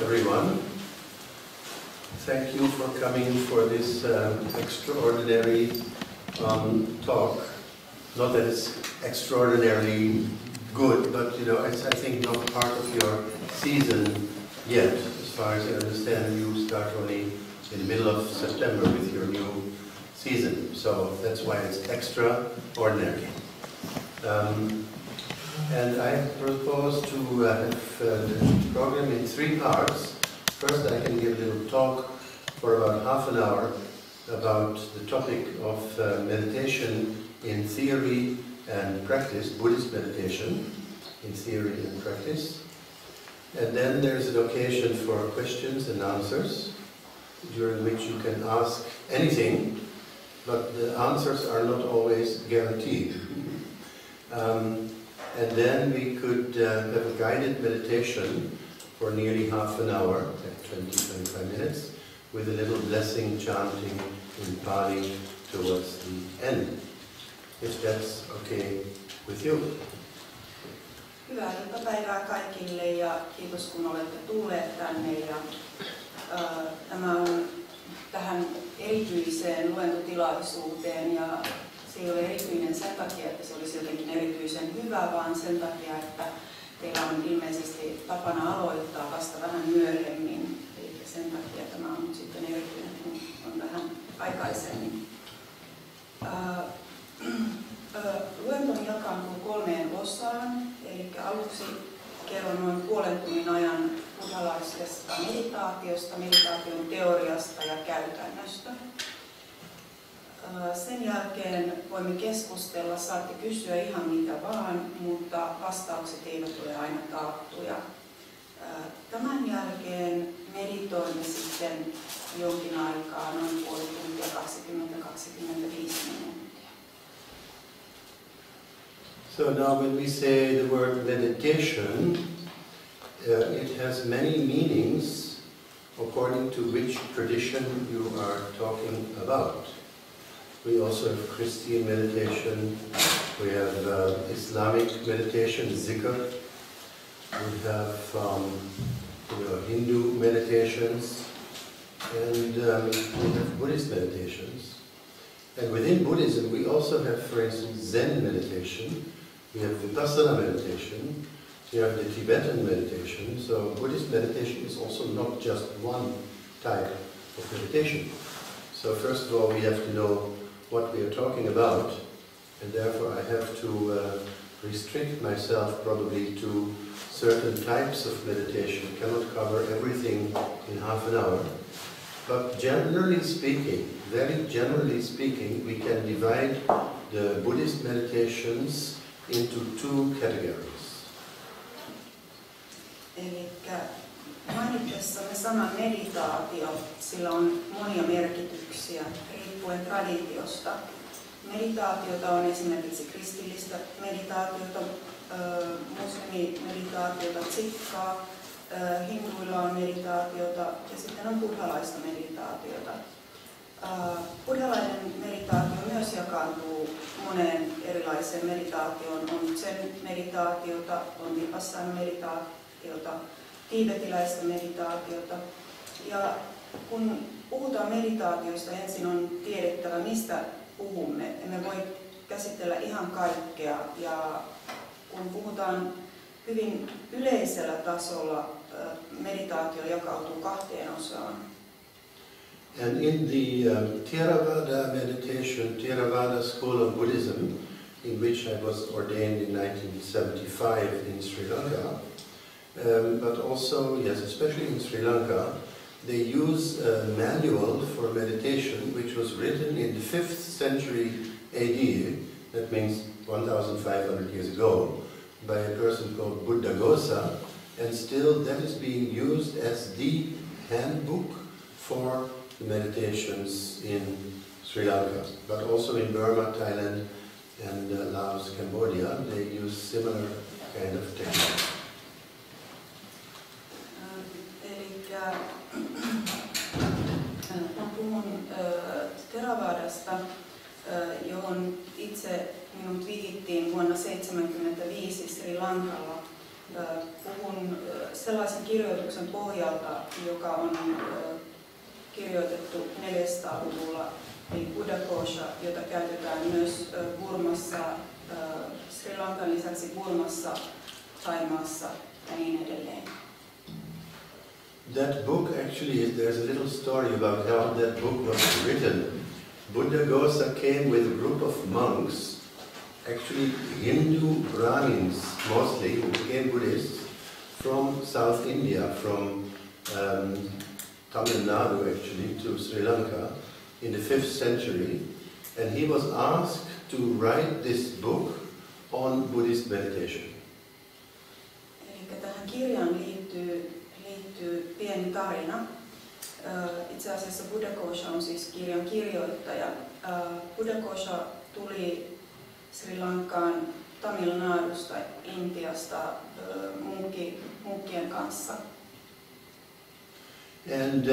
everyone. Thank you for coming for this extraordinary talk. Not that it's extraordinarily good, but you know, it's I think not part of your season yet. As far as I understand, you start only in the middle of September with your new season. So that's why it's extraordinary. And I propose to have the program in 3 parts. First, I can give a little talk for about half an hour about the topic of meditation in theory and practice, Buddhist meditation in theory and practice. And then there's an occasion for questions and answers, during which you can ask anything, but the answers are not always guaranteed. And then we could have a guided meditation for nearly half an hour, 20-25 minutes, with a little blessing chanting in Pali towards the end, if that's okay with you. Hyvää iltapäivää kaikille ja kiitos kun olette tulleet tänne. Ja, tämä on tähän erityiseen luentotilaisuuteen ja se ei ole erityinen sen takia, että se olisi jotenkin erityisen hyvä, vaan sen takia, että teillä on ilmeisesti tapana aloittaa vasta vähän myöhemmin. Eli sen takia tämä on sitten erityinen, kun on vähän aikaisemmin. Luentoni jakaantuu 3 osaan. Eli aluksi kerron noin puolen tunnin ajan buddhalaisesta meditaatiosta, meditaation teoriasta ja käytännöstä. Sen jälkeen voimme keskustella, saatte kysyä ihan mitä vaan, mutta vastaukset eivät ole aina taattuja. Tämän jälkeen meditoimme sitten jonkin aikaa, noin puoli tuntia, 20-25 minuuttia. So now when we say the word meditation, it has many meanings according to which tradition you are talking about. We also have Christian meditation, we have Islamic meditation, zikr, we have Hindu meditations, and we have Buddhist meditations. And within Buddhism we also have, for instance, Zen meditation, we have Vipassana meditation, we have the Tibetan meditation. So Buddhist meditation is also not just one type of meditation. So first of all we have to know what we are talking about, and therefore I have to restrict myself probably to certain types of meditation. I cannot cover everything in half an hour. But generally speaking, very generally speaking, we can divide the Buddhist meditations into 2 categories. Elikkä mainitessamme sanan meditaatio, sillä on monia merkityksiä riippuen traditiosta. Meditaatiota on esimerkiksi kristillistä meditaatiota, muslimimeditaatiota, tsikkaa, hinduilla on meditaatiota ja sitten on buddhalaista meditaatiota. Buddhalainen meditaatio myös jakaantuu moneen erilaiseen meditaatioon. On zen meditaatiota, on vipassana meditaatiota, tiibetiläistä meditaatiota. Ja kun puhutaan meditaatioista, ensin on tiedettävä, mistä puhumme. Emme voi käsitellä ihan kaikkea. Ja kun puhutaan hyvin yleisellä tasolla, meditaatio jakautuu 2 osaan. And in the Theravada meditation, Theravada school of Buddhism, in which I was ordained in 1975 in Sri Lanka, but also, yes, especially in Sri Lanka, they use a manual for meditation which was written in the 5th century AD, that means 1,500 years ago, by a person called Buddhaghosa, and still that is being used as the handbook for the meditations in Sri Lanka, but also in Burma, Thailand, and Laos, Cambodia, they use similar kind of techniques. Mä puhun Theravadasta, johon itse minut vihittiin vuonna 1975 Sri Lankalla. Puhun sellaisen kirjoituksen pohjalta, joka on kirjoitettu 400-luvulla, eli Buddhakosha, jota käytetään myös Burmassa, Sri Lankan lisäksi Burmassa, Thaimaassa ja niin edelleen. That book actually, there's a little story about how that book was written. Buddhaghosa came with a group of monks, actually Hindu Brahmins mostly, who became Buddhists, from South India, from Tamil Nadu actually, to Sri Lanka in the 5th century. And he was asked to write this book on Buddhist meditation. Eli tähän kirjaan liittyy pieni tarina. Itse asiassa Buddhakosha on siis kirjan kirjoittaja. Buddhakosha tuli Sri Lankaan Tamil Nadusta, Intiasta munkkien kanssa. And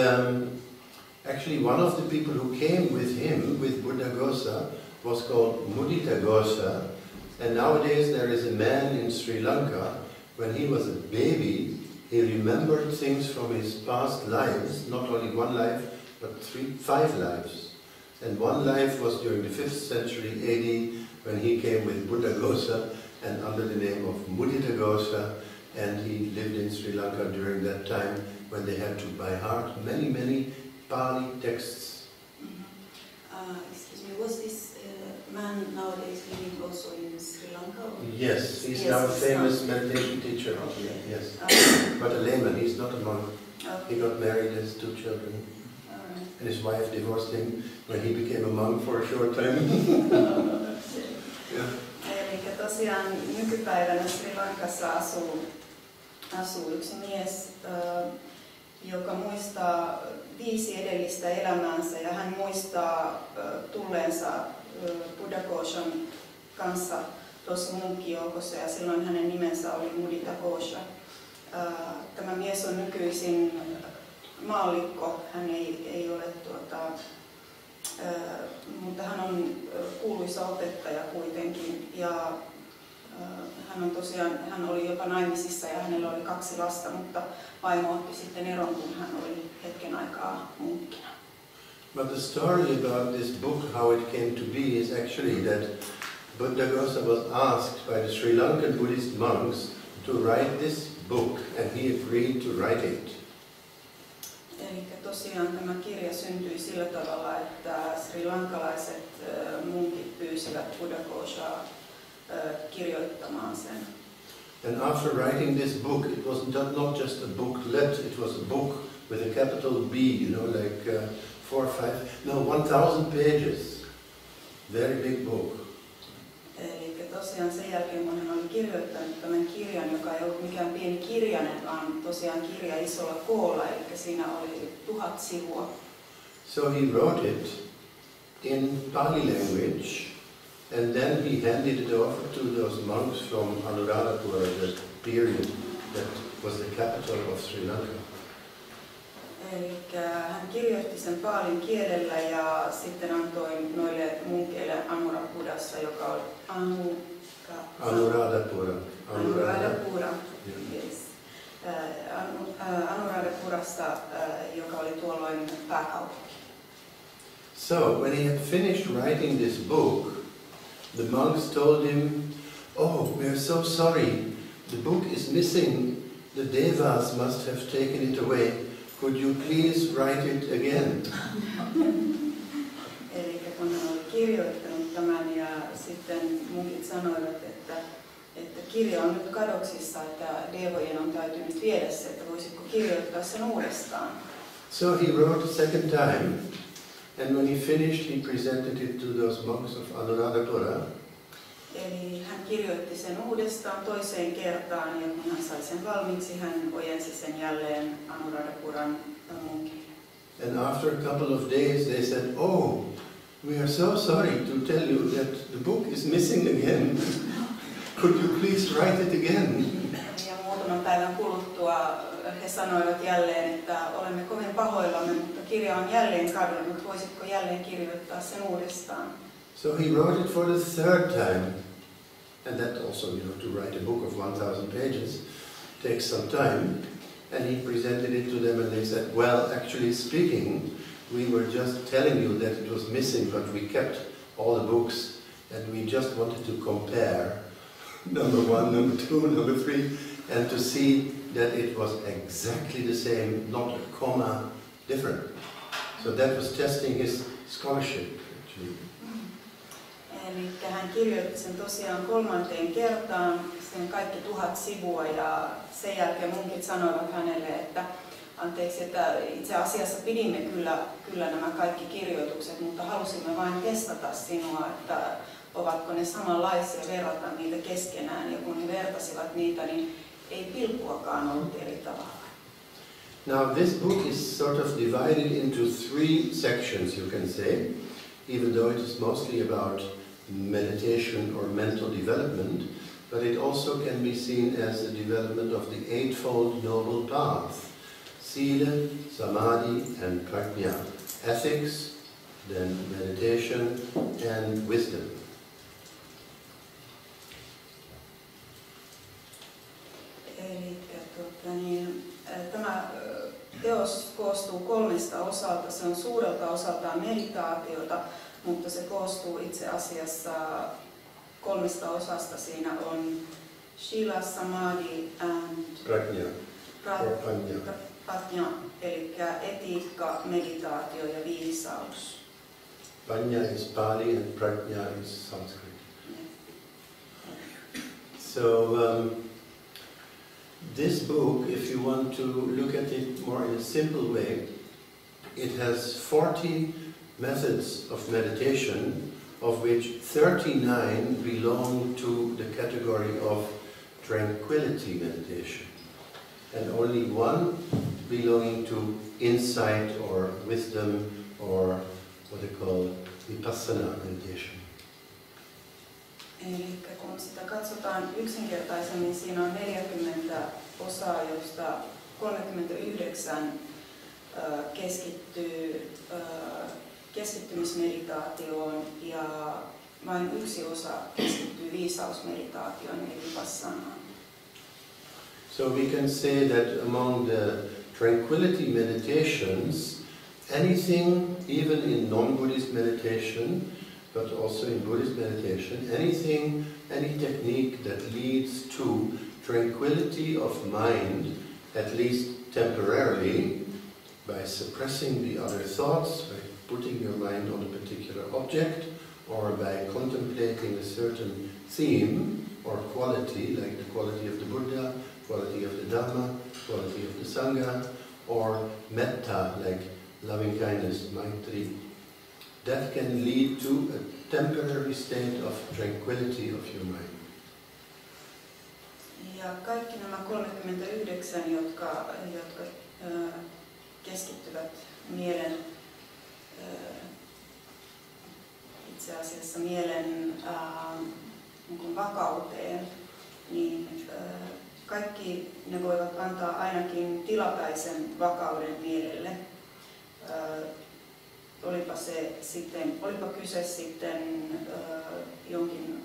actually one of the people who came with him, with Buddhaghosa, was called Muditaghosa. And nowadays there is a man in Sri Lanka, when he was a baby, he remembered things from his past lives, not only one life, but 5 lives. And one life was during the 5th century AD, when he came with Buddhaghosa and under the name of Muditaghosa, and he lived in Sri Lanka during that time when they had to by heart many Pali texts. Excuse me, was this man nowadays living also in Sri Lanka? Or? Yes, he's now a famous meditation teacher. Okay. Yes, but a layman, he's not a monk. Okay. He got married and has 2 children. Right. And his wife divorced him when he became a monk for a short time. Yeah. Eli tosiaan nykypäivänä Sri Lankassa asuu yksi mies, joka muistaa 5 edellistä elämäänsä, ja hän muistaa tulleensa Buddhakoshan kanssa tuossa munkkijoukossa, ja silloin hänen nimensä oli Muditaghosa. Tämä mies on nykyisin maallikko, hän ei ole mutta hän on kuuluisa opettaja kuitenkin, ja hän oli jopa naimisissa ja hänellä oli 2 lasta, mutta vaimo otti sitten eron, kun hän oli hetken aikaa munkkina. But the story about this book, how it came to be, is actually that Buddhaghosa was asked by the Sri Lankan Buddhist monks to write this book, and he agreed to write it. Eli tosiaan tämä kirja syntyi sillä tavalla, että sri lankalaiset munkit pyysivät Buddhaghosaa kirjoittamaan sen. And after writing this book, it was not just a booklet, it was a book with a capital B, like 1,000 pages. Very big book. Eli tosiaan sen jälkeen, kun hän oli kirjoittanut tämän kirjan, joka ei ollut mikään pieni kirjanen, vaan tosiaan kirja isolla koolla, eli siinä oli 1000 sivua. So he wrote it in Pali language, and then he handed it over to those monks from Anuradhapura, that period that was the capital of Sri Lanka. Eli hän kirjoitti sen paalin kielellä ja sitten antoi noille munkeille Anuradhapurassa, joka oli Anuradhapura. Yes. Anuradhapurasta, joka oli tuolloin pääkaupunki. So when he had finished writing this book, the monks told him, "Oh, we are so sorry. The book is missing. The devas must have taken it away. Could you please write it again?" Eli kun hän oli kirjoittanut tämän ja sitten munkit sanoivat, että kirja on nyt kadoksissa, että devojen on täytynyt viedä se, että voisitko kirjoittaa sen uudestaan. So he wrote a second time, and when he finished, he presented it to those monks of Anuradhapura. Eli hän kirjoitti sen uudestaan toiseen kertaan, ja kun hän sai sen valmiiksi, hän ojensi sen jälleen Anuradhapuran munkille. And after a couple of days they said, "Oh, we are so sorry to tell you that the book is missing again. Could you please write it again?" Ja muutaman päivän kuluttua he sanoivat jälleen, että olemme kovin pahoillamme, mutta kirja on jälleen kadonnut. Voisitko jälleen kirjoittaa sen uudestaan? So he wrote it for the 3rd time. And that also, to write a book of 1,000 pages takes some time. and he presented it to them, and they said, well, actually speaking, we were just telling you that it was missing, but we kept all the books, and we just wanted to compare number 1, number 2, number 3, and to see that it was exactly the same, not a comma different. So that was testing his scholarship, actually. Eli hän kirjoitti sen tosiaan 3. kertaan, sen kaikki 1000 sivua, ja sen jälkeen munkit sanoivat hänelle, että anteeksi, että itse asiassa pidimme kyllä nämä kaikki kirjoitukset, mutta halusimme vain testata sinua, että ovatko ne samanlaisia, verrata niitä keskenään, ja kun he vertasivat niitä, niin ei pilkkuakaan ollut eri tavalla. Now this book is sort of divided into 3 sections, you can say, even though it is mostly about meditation or mental development, but it also can be seen as the development of the Eightfold Noble Path: Sila, Samadhi and Prajna. Ethics, then meditation and wisdom. Eli tämä teos koostuu 3 osalta. Se on suurelta osaltaan meditaatiota, mutta se koostuu itse asiassa 3 osasta. Siinä on Shila, Samadhi and Prajna, eli etiikka, meditaatio ja viisaus. Panya is Pali and Prajna is Sanskrit. So this book, if you want to look at it more in a simple way, it has 40 methods of meditation, of which 39 belong to the category of tranquility meditation, and only 1 belonging to insight or wisdom or what they call vipassana meditation. Eli kun sitä katsotaan yksinkertaisemmin, siinä on 40 osaa, josta 39 keskittyy keskittymismeditaatioon ja vain 1 osa keskittyy viisausmeditaatioon eli vipassanaan. So we can say that among the tranquility meditations, anything, even in non-Buddhist meditation, but also in Buddhist meditation, anything, any technique that leads to tranquility of mind, at least temporarily, by suppressing the other thoughts, by putting your mind on a particular object, or by contemplating a certain theme or quality, like the quality of the Buddha, quality of the Dhamma, quality of the Sangha, or metta, like loving kindness, maitri, that can lead to a temporary state of tranquility of your mind. Ja kaikki nämä 39, jotka keskittyvät mielen, itse asiassa mielen vakauteen, niin kaikki ne voivat antaa ainakin tilapäisen vakauden mielelle. Olipa kyse sitten jonkin,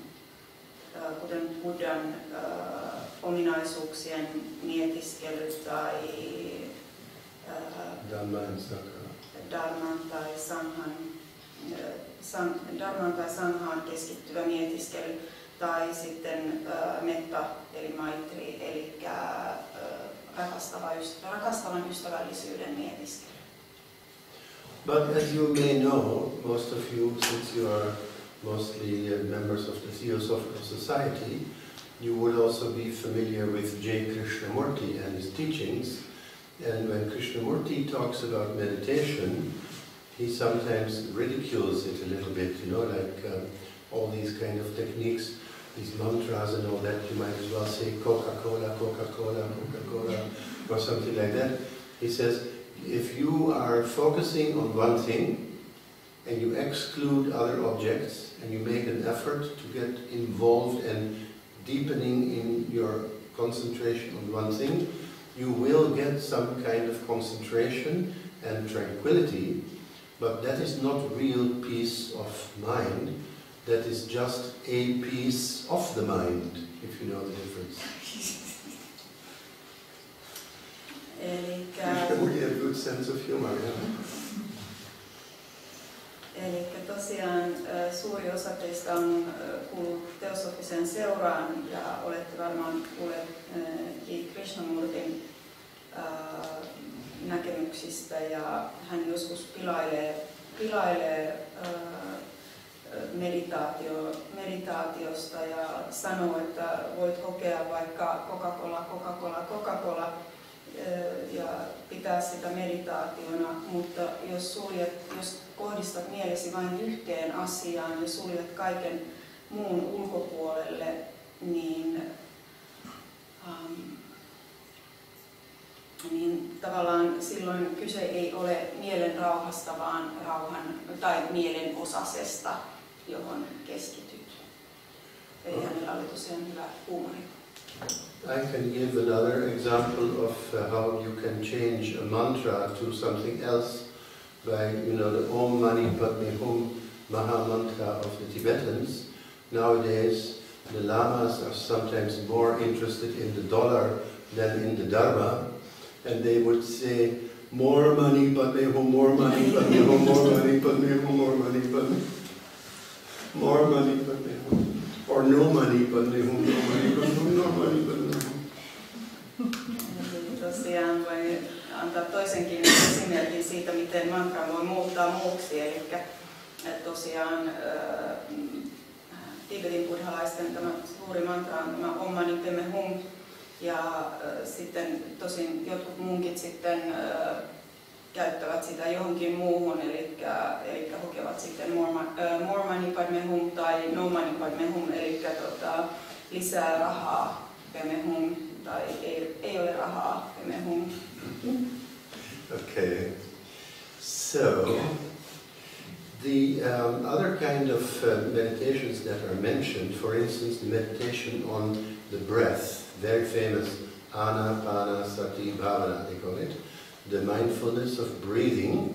kuten Buddhan ominaisuuksien mietiskely tai Dharman tai Sanghaan keskittyvä mietiskely, tai sitten metta eli maitri, eli rakastavan ystävällisyyden mietiskely. But as you may know, most of you, since you are mostly members of the Theosophical Society, you would also be familiar with J. Krishnamurti and his teachings. And when Krishnamurti talks about meditation, he sometimes ridicules it a little bit, you know, like all these kind of techniques, these mantras and all that. You might as well say Coca-Cola, Coca-Cola, Coca-Cola, or something like that. He says, if you are focusing on one thing and you exclude other objects and you make an effort to get involved and deepening in your concentration on one thing, you will get some kind of concentration and tranquility, but that is not real peace of mind. That is just a piece of the mind, if you know the difference. We have good sense of humor, yeah. Eli tosiaan suuri osa teistä on kuullut Teosofisen seuraan ja olette varmaan kuulleet Krishnamurtin näkemyksistä ja hän joskus pilailee meditaatiosta ja sanoo, että voit kokea vaikka Coca-Cola ja pitää sitä meditaationa, mutta jos kohdistat mielesi vain yhteen asiaan ja suljet kaiken muun ulkopuolelle, niin tavallaan silloin kyse ei ole mielen rauhasta, vaan rauhan tai mielen osasesta, johon keskityt. Eli hänellä oli tosiaan hyvä huumori. I can give another example of how you can change a mantra to something else by, the Om Mani Padme Hum Maha Mantra of the Tibetans. Nowadays, the lamas are sometimes more interested in the dollar than in the Dharma, and they would say, more money, Padme Hum, more money, Padme Hum, more money, Padme Hum, more money, Padme more money, Padme Hum. Or no money, Padme Hum, no money, Padme Hum, no money, Padme Hum. Tosiaan voi antaa toisenkin esimerkin siitä, miten mantra voi muuttaa muuksi. Eli tosiaan Tibetin buddhalaisten tämä suuri mantra on tämä Om Mani Padme Hum. Ja sitten tosin jotkut munkit sitten käyttävät sitä johonkin muuhun, eli hokevat sitten more money Padme Hum tai no money Padme Hum, eli lisää rahaa Padme Hum tai ei ole rahaa Padme Hum. Okay, so the other kind of meditations that are mentioned, for instance, the meditation on the breath, very famous Anapanasati Bhavana, they call it. The mindfulness of breathing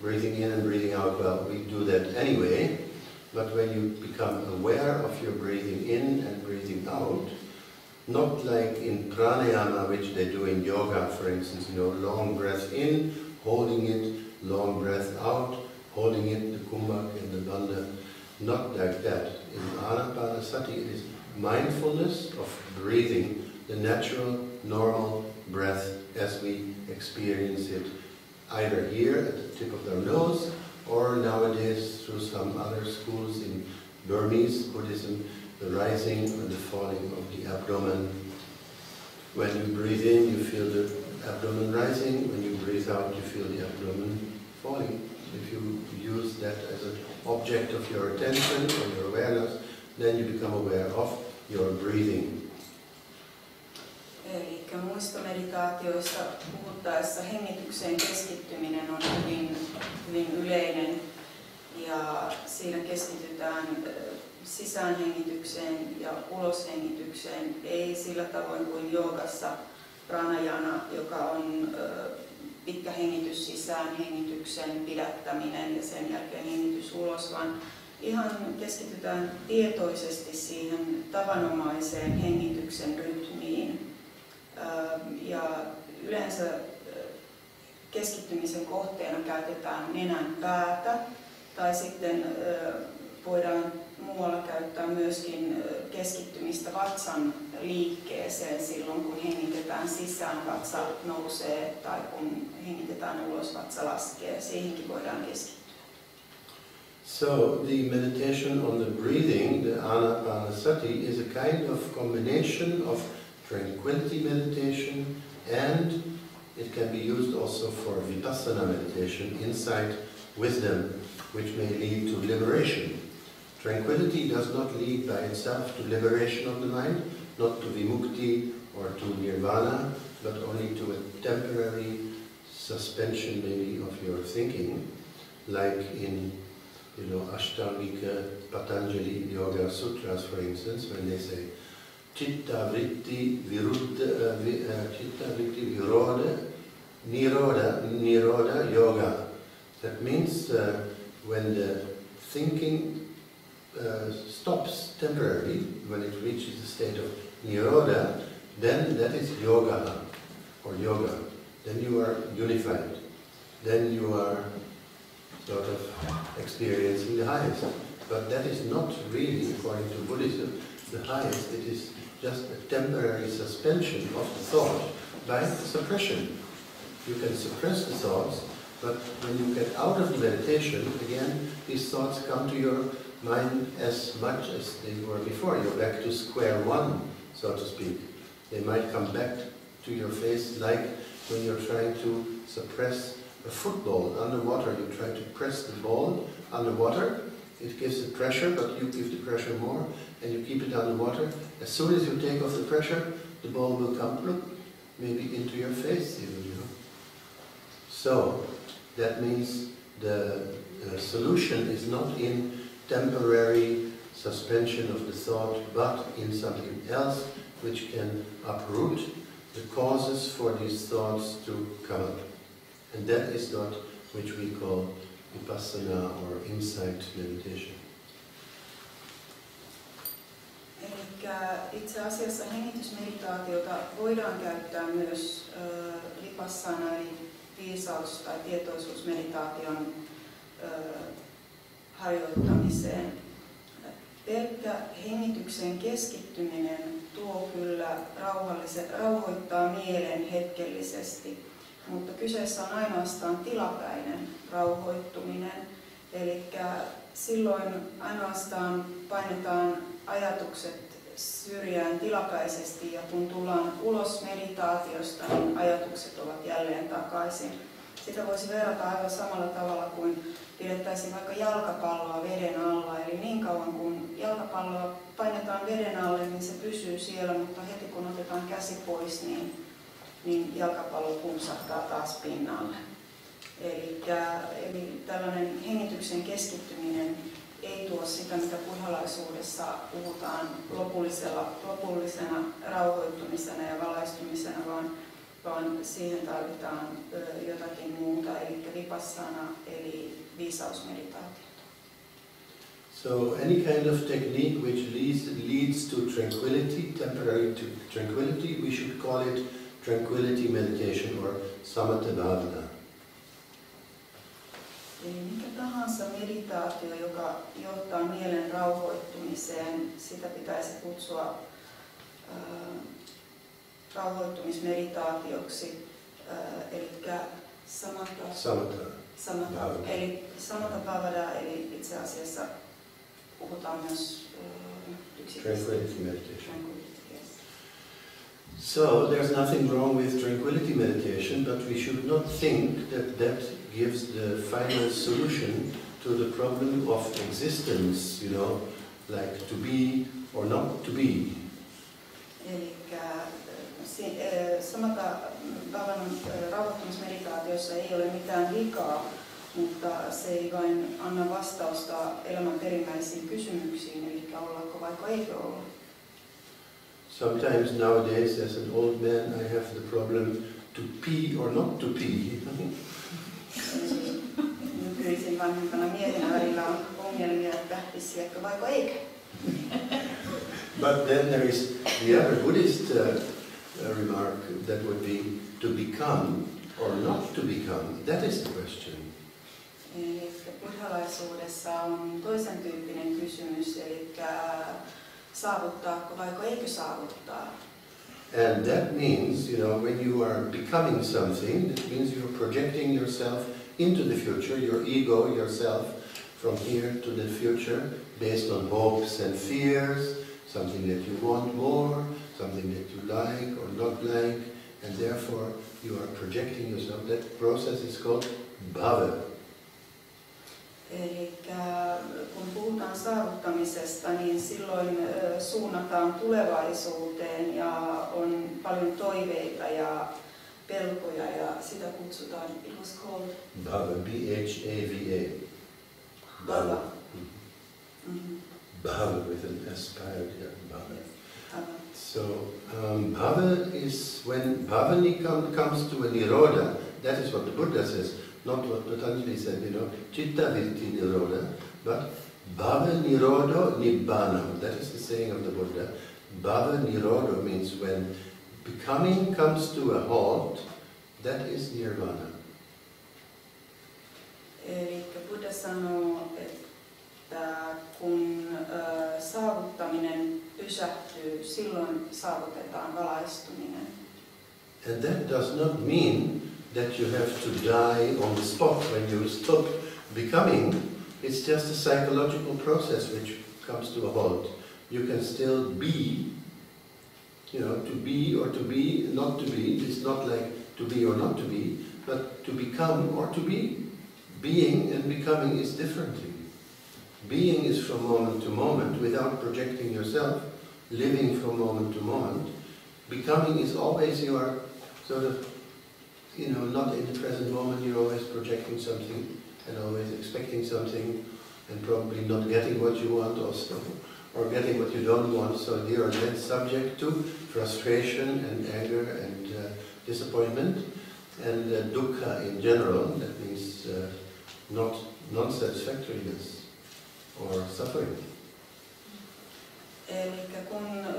in and breathing out. Well, we do that anyway, but when you become aware of your breathing in and breathing out, not like in pranayama, which they do in yoga, for instance, long breath in, holding it, long breath out, holding it, the kumbhak and the bandha, not like that. In Anapanasati, it is mindfulness of breathing, the natural, normal breath as we experience it either here at the tip of our nose or nowadays through some other schools in Burmese Buddhism, the rising and the falling of the abdomen. When you breathe in, you feel the abdomen rising. When you breathe out, you feel the abdomen falling. If you use that as an object of your attention or your awareness, then you become aware of your breathing. Eli muistomeditaatioista puhuttaessa hengitykseen keskittyminen on hyvin yleinen ja siinä keskitytään sisäänhengitykseen ja uloshengitykseen, ei sillä tavoin kuin joogassa pranayana, joka on pitkä hengitys sisään, hengityksen pidättäminen ja sen jälkeen hengitys ulos, vaan ihan keskitytään tietoisesti siihen tavanomaiseen hengityksen rytmiin. Ja yleensä keskittymisen kohteena käytetään nenän päätä tai sitten voidaan muualla käyttää myöskin keskittymistä vatsan liikkeeseen silloin, kun hengitetään sisään, vatsa nousee tai kun hengitetään ulos, vatsa laskee. Siihenkin voidaan keskittyä. So the meditation on the breathing, the Anapanasati, is a kind of combination of tranquility meditation, and it can be used also for vipassana meditation, insight, wisdom, which may lead to liberation. Tranquility does not lead by itself to liberation of the mind, not to vimukti or to nirvana, but only to a temporary suspension maybe of your thinking, like in Ashtangika Patanjali Yoga Sutras, for instance, when they say Chitta Vritti Viroda Niroda Yoga. That means when the thinking stops temporarily, when it reaches the state of Niroda, then that is yoga or yoga. then you are unified. Then you are sort of experiencing the highest. But that is not really, according to Buddhism, the highest. It is just a temporary suspension of the thought by suppression. You can suppress the thoughts, but when you get out of the meditation, again, these thoughts come to your mind as much as they were before. You're back to square one, so to speak. They might come back to your face like when you're trying to suppress a football underwater. You try to press the ball underwater. It gives the pressure, but you give the pressure more, and you keep it underwater. As soon as you take off the pressure, the ball will come, maybe into your face even, you know. So, that means the solution is not in temporary suspension of the thought, but in something else which can uproot the causes for these thoughts to come up. And that is that which we call vipassana or insight meditation. Elikkä itse asiassa hengitysmeditaatiota voidaan käyttää myös vipassana eli viisaus- tai tietoisuusmeditaation harjoittamiseen. Pelkkä hengityksen keskittyminen tuo kyllä rauhoittaa mielen hetkellisesti, mutta kyseessä on ainoastaan tilapäinen rauhoittuminen. Eli silloin ainoastaan painetaan ajatukset syrjään tilapäisesti ja kun tullaan ulos meditaatiosta, niin ajatukset ovat jälleen takaisin. Sitä voisi verrata aivan samalla tavalla kuin pidettäisiin vaikka jalkapalloa veden alla. Eli niin kauan kun jalkapalloa painetaan veden alle, niin se pysyy siellä, mutta heti kun otetaan käsi pois, niin jalkapallo pumpsahtaa taas pinnalle. Eli tällainen hengityksen keskittyminen ei tuo sitä, mitä buddhalaisuudessa puhutaan lopullisena rauhoittumisena ja valaistumisena, vaan siihen tarvitaan jotakin muuta, eli vipassana, eli viisausmeditaatio. So any kind of technique which leads to tranquility, temporary tranquility, we should call it tranquility meditation or samatha bhavana. Eli mikä tahansa meditaatio, joka johtaa mielen rauhoittumiseen, sitä pitäisi kutsua rauhoittumismeditaatioksi, eli samatha bhavana, eli itse asiassa puhutaan myös tranquility meditation. So there's nothing wrong with tranquility meditation, but we should not think that gives the final solution to the problem of existence, you know, like to be or not to be. Samatha bhavanan rauhoittumismeditaatiossa ei ole mitään vikaa, mutta se ei vain anna vastausta elämän perimmäisiin kysymyksiin, eli ollako vaikka eikö olla. Sometimes nowadays, as an old man, I have the problem to pee or not to pee. Nykyisin vanhempana miehenä välillä on ongelmia, että pissiäkö vaiko eikö. But then there is the other Buddhist remark that would be to become or not to become. That is the question. Eli buddhalaisuudessa on toisen tyyppinen kysymys, eli saavuttaako vaiko eikö saavuttaa. And that means, you know, when you are becoming something, it means you're projecting yourself into the future, your ego, yourself, from here to the future, based on hopes and fears, something that you want more, something that you like or not like, and therefore you are projecting yourself. That process is called bhava. Eli kun puhutaan saavuttamisesta, niin silloin suunnataan tulevaisuuteen ja on paljon toiveita ja pelkoja ja sitä kutsutaan, it was called Bhava, B-H-A-V-A. Bhava. Bhava with an S piled here, bhava. So bhava is when bhavani comes to a nirodha. That is what the Buddha says. Not what Patanjali said, you know, citta vritti nirodha, but bhava nirodho nibbana. That is the saying of the Buddha. Bhava nirodho means when becoming comes to a halt That is nirvana. Eli Buddha sanoo, että kun saavuttaminen pysähtyy, silloin saavutetaan valaistuminen. And that does not mean that you have to die on the spot when you stop becoming. It's just a psychological process which comes to a halt. You can still be, to be or to be, not to be. It's not like to be or not to be, but to become or to be. Being and becoming is differently. Being is from moment to moment without projecting yourself, living from moment to moment. Becoming is always you are sort of, not in the present moment, you're always projecting something and always expecting something and probably not getting what you want also, or getting what you don't want, so you are then subject to frustration and anger and disappointment and dukkha in general, that means non-satisfactoriness or suffering. Eli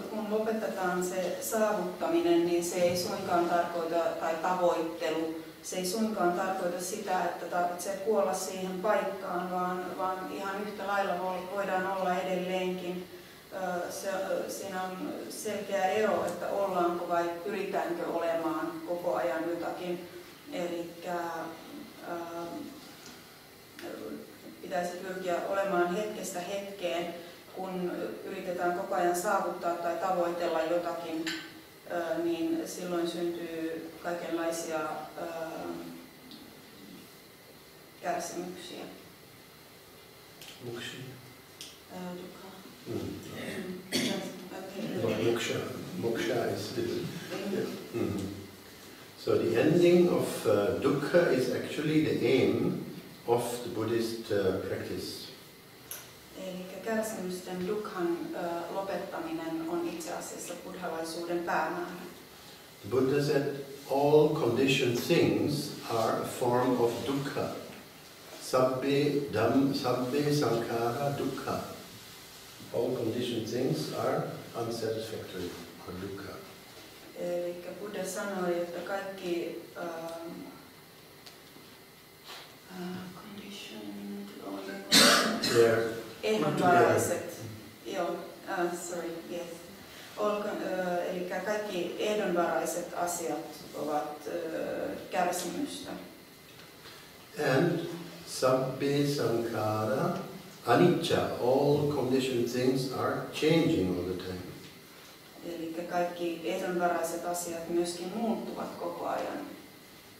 kun lopetetaan se saavuttaminen, niin se ei suinkaan tarkoita, tai tavoittelu, se ei suinkaan tarkoita sitä, että tarvitsee kuolla siihen paikkaan, vaan ihan yhtä lailla voidaan olla edelleenkin. Siinä on selkeä ero, että ollaanko vai pyritäänkö olemaan koko ajan jotakin. Eli pitäisi pyrkiä olemaan hetkestä hetkeen, kun yritetään koko ajan saavuttaa tai tavoitella jotakin, niin silloin syntyy kaikenlaisia kärsimyksiä. Moksha is different. So the ending of dukkha is actually the aim of the Buddhist practice. Eli kärsimysten dukkhan lopettaminen on itse asiassa buddhalaisuuden päämäärä. The Buddha said all conditioned things are a form of dukkha. Sabbe sankhara dukkha. All conditioned things are unsatisfactory or dukkha. Eli Buddha sanoi, että kaikki ehdonvaraiset, eli kaikki ehdonvaraiset asiat ovat kärsimystä. And sabbe sankhara anicca, all conditioned things are changing all the time. Eli kaikki ehdonvaraiset asiat myöskin muuttuvat koko ajan.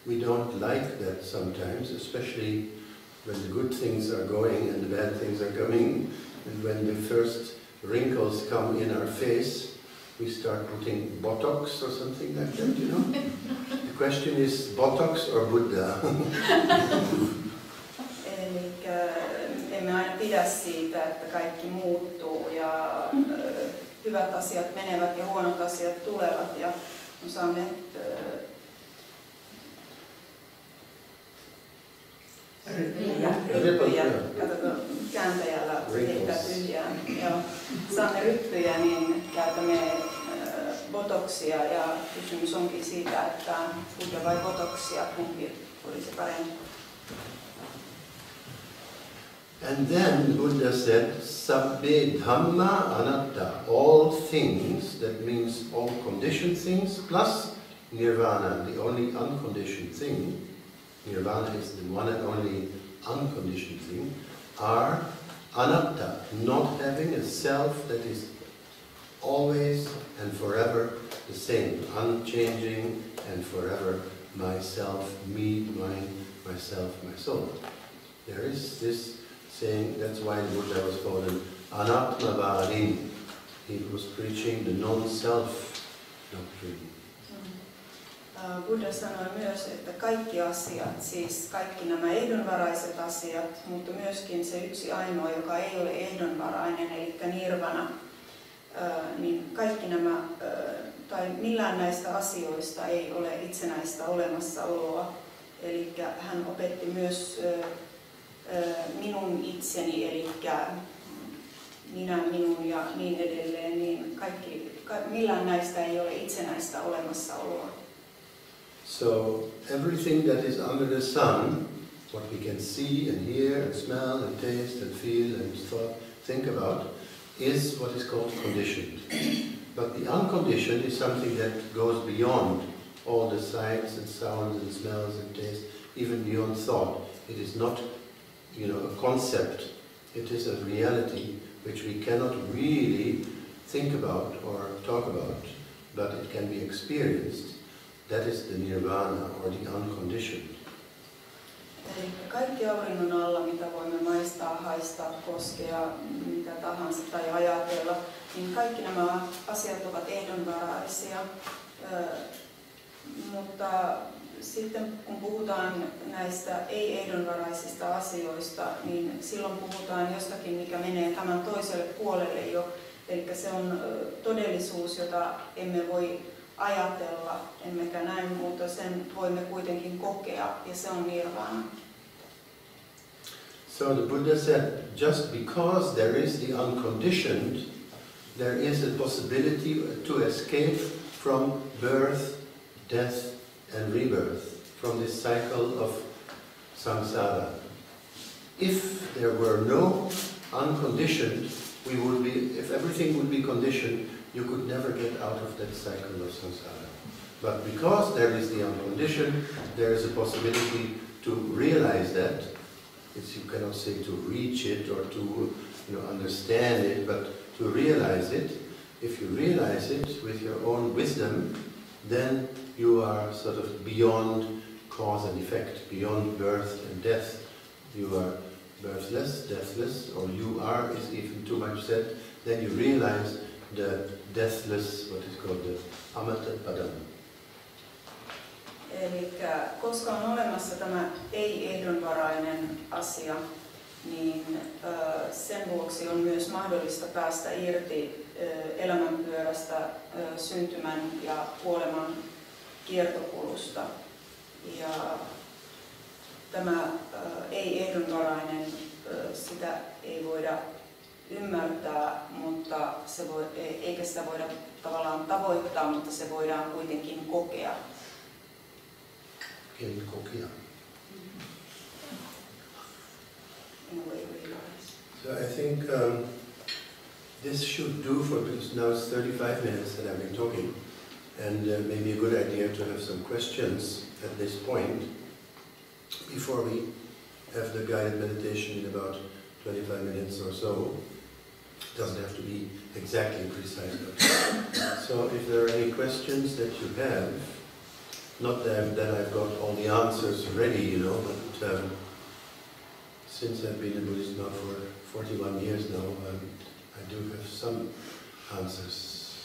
We don't like that sometimes, especially when the good things are going and the bad things are coming, and when the first wrinkles come in our face, we start putting Botox or something like that, The question is Botox or Buddha? Eli emme aina pidä siitä, että kaikki muuttuu ja hyvät asiat menevät ja huonot asiat tulevat ja saamme ryppyjä, katsotaan kääntäjällä heittää tyhjään. Saamme ryppyjä, niin käytämme botoksia ja kysymys onkin siitä, että Buddha vai botoksia, kumpi olisi parempi. And then Buddha said, Sabbe dhamma anatta, all things, that means all conditioned things, plus nirvana, the only unconditioned thing. Nirvana is the one and only unconditioned thing, are anatta, not having a self that is always and forever the same, unchanging and forever myself, me, mine, myself, my soul. There is this saying, that's why the Buddha was called an anatmavadim. He was preaching the non-self doctrine. Buddha sanoi myös, että kaikki asiat, siis kaikki nämä ehdonvaraiset asiat, mutta myöskin se yksi ainoa, joka ei ole ehdonvarainen, eli nirvana, niin kaikki nämä, tai millään näistä asioista ei ole itsenäistä olemassaoloa. Eli hän opetti myös minun itseni, eli minä, minun ja niin edelleen, niin millään näistä ei ole itsenäistä olemassaoloa. So everything that is under the sun, what we can see and hear and smell and taste and feel and think about, is what is called conditioned. But the unconditioned is something that goes beyond all the sights and sounds and smells and tastes, even beyond thought. It is not, a concept. It is a reality which we cannot really think about or talk about, but it can be experienced. That is the nirvana, or the unconditioned. Eli kaikki auringon alla, mitä voimme maistaa, haistaa, koskea, mitä tahansa tai ajatella, niin kaikki nämä asiat ovat ehdonvaraisia. Mutta sitten kun puhutaan näistä ei-ehdonvaraisista asioista, niin silloin puhutaan jostakin, mikä menee tämän toiselle puolelle jo. Eli se on todellisuus, jota emme voi ajatella, emmekä näin, mutta sen voimme kuitenkin kokea, ja se on nirvana. So the Buddha said, just because there is the unconditioned, there is a possibility to escape from birth, death and rebirth, from this cycle of samsara. If there were no unconditioned, if everything would be conditioned, you could never get out of that cycle of samsara. But because there is the unconditioned, there is a possibility to realize that. You cannot say to reach it or to understand it, but to realize it. If you realize it with your own wisdom, then you are sort of beyond cause and effect, beyond birth and death. You are birthless, deathless, or you are is even too much said. Then you realize the deathless, what is called the amata padam. Eli koska on olemassa tämä ei-ehdonvarainen asia, niin sen vuoksi on myös mahdollista päästä irti elämänpyörästä, syntymän ja kuoleman kiertokulusta. Ja tämä ei-ehdonvarainen, sitä ei voida ymmärtää, mutta eikä sitä voida tavallaan tavoittaa, mutta se voidaan kuitenkin kokea. So I think this should do for, because now it's 35 minutes that I've been talking, and maybe a good idea to have some questions at this point before we have the guided meditation in about 25 minutes or so. It doesn't have to be exactly precise, but so if there are any questions that you have, not that I've got all the answers ready, but since I've been in Buddhist now for 41 years now, I do have some answers.